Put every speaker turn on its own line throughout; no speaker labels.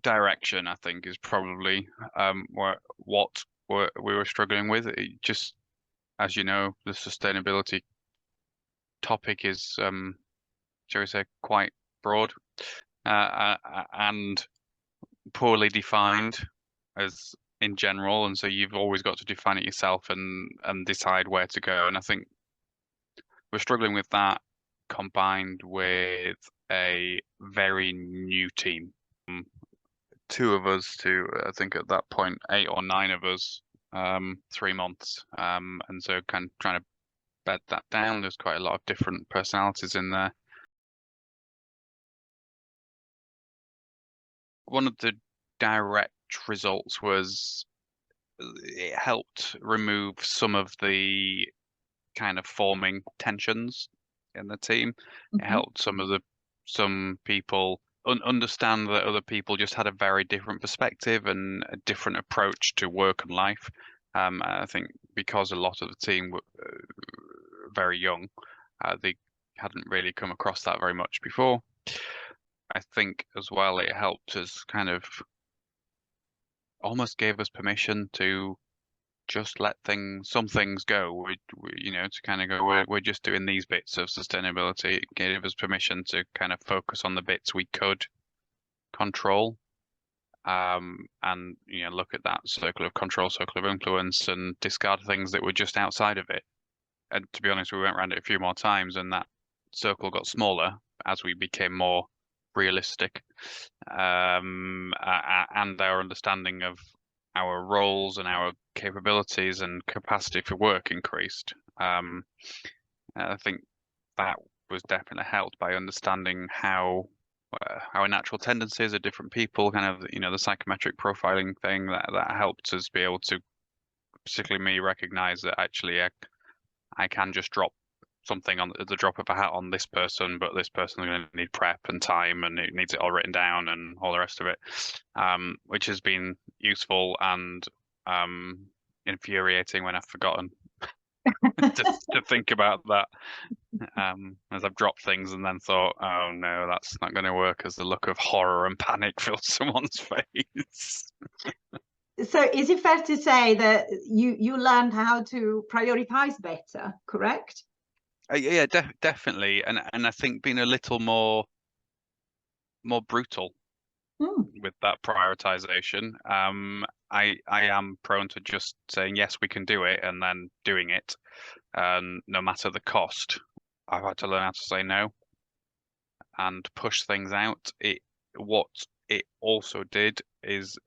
direction, I think, is probably what we were struggling with. It just, as you know, the sustainability topic is, shall we say, quite broad and poorly defined as in general, and so you've always got to define it yourself and decide where to go. And I think we're struggling with that combined with a very new team. Two of us to, I think at that point, 8 or 9 of us, 3 months. And so kind of trying to bed that down. There's quite a lot of different personalities in there. One of the direct results was it helped remove some of the kind of forming tensions in the team. It
Mhm.
helped some people understand that other people just had a very different perspective and a different approach to work and life. I think because a lot of the team were very young, they hadn't really come across that very much before. I think as well it helped us kind of almost gave us permission to just let some things go. To kind of go, we're just doing these bits of sustainability. It gave us permission to kind of focus on the bits we could control, and look at that circle of control, circle of influence, and discard things that were just outside of it. And to be honest, we went around it a few more times, and that circle got smaller as we became more realistic, and our understanding of our roles and our capabilities and capacity for work increased. I think that was definitely helped by understanding how our natural tendencies are different people, kind of, the psychometric profiling thing that helped us be able to, particularly me, recognize that actually I can just drop something on the drop of a hat on this person, but this person is going to need prep and time, and it needs it all written down and all the rest of it, which has been useful and infuriating when I've forgotten to think about that. As I've dropped things and then thought, oh no, that's not going to work, as the look of horror and panic fills someone's face.
So is it fair to say that you learned how to prioritize better, correct?
Yeah, definitely, and I think being a little more brutal
Hmm.
with that prioritization. I am prone to just saying yes, we can do it, and then doing it, no matter the cost. I've had to learn how to say no and push things out. What it also did is,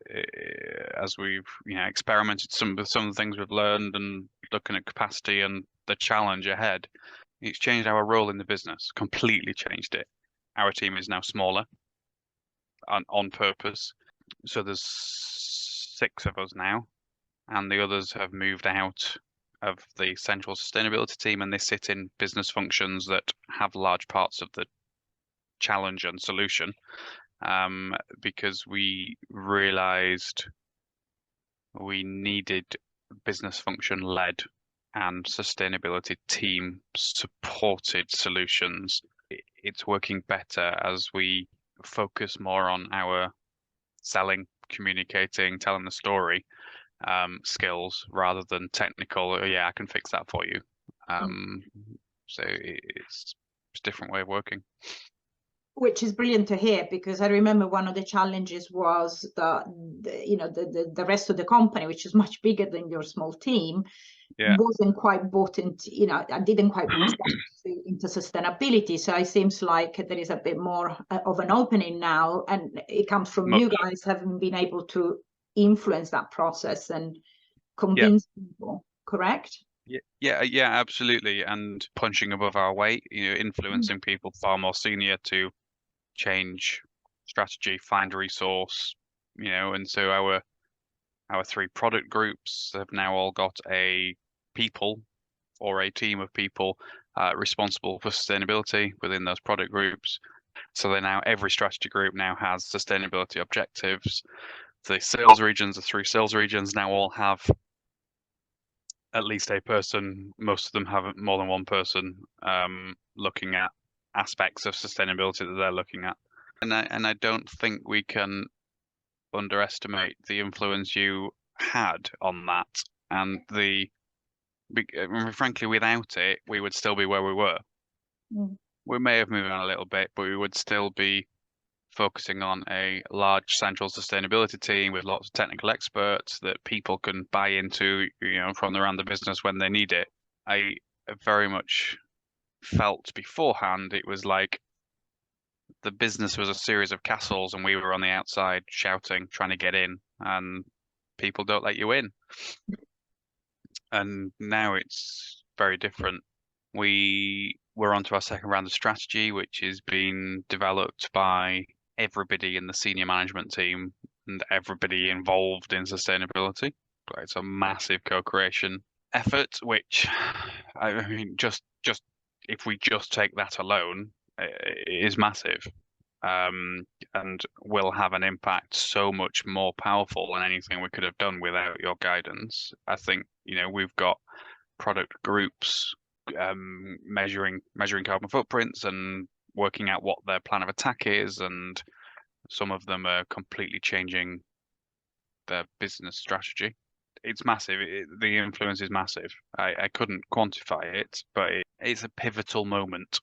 as we've experimented with some of the things we've learned and looking at capacity and the challenge ahead, it's changed our role in the business, completely changed it. Our team is now smaller on purpose. So there's 6 of us now, and the others have moved out of the central sustainability team, and they sit in business functions that have large parts of the challenge and solution, because we realized we needed business function led and sustainability team supported solutions. It's working better as we focus more on our selling, communicating, telling the story, skills rather than technical. "Oh, yeah, I can fix that for you." Um, so it's a different way of working.
Which is brilliant to hear, because I remember one of the challenges was the rest of the company, which is much bigger than your small team,
Yeah.
wasn't quite bought into, I didn't quite into sustainability. So it seems like there is a bit more of an opening now, and it comes from you
Much.
guys having been able to influence that process and
Yeah.
convince people, correct?
Yeah, absolutely. And punching above our weight,
Mm.
influencing people far more senior to change strategy, find resource, and so our 3 product groups have now all got a people or a team of people responsible for sustainability within those product groups. So every strategy group now has sustainability objectives. The 3 sales regions now all have at least a person. Most of them have more than one person looking at aspects of sustainability that they're looking at. And I don't think we can underestimate the influence you had on that. And frankly, without it, we would still be where we were.
Mm.
We may have moved on a little bit, but we would still be focusing on a large central sustainability team with lots of technical experts that people can buy into, from around the business when they need it. I very much felt beforehand it was like the business was a series of castles and we were on the outside shouting, trying to get in, and people don't let you in. And now it's very different. We're onto our second round of strategy, which is being developed by everybody in the senior management team and everybody involved in sustainability. It's a massive co-creation effort, which I mean, just if we just take that alone, it is massive, and will have an impact so much more powerful than anything we could have done without your guidance. I think, we've got product groups measuring carbon footprints and working out what their plan of attack is, and some of them are completely changing their business strategy. It's massive. The influence is massive. I couldn't quantify it, but it's a pivotal moment.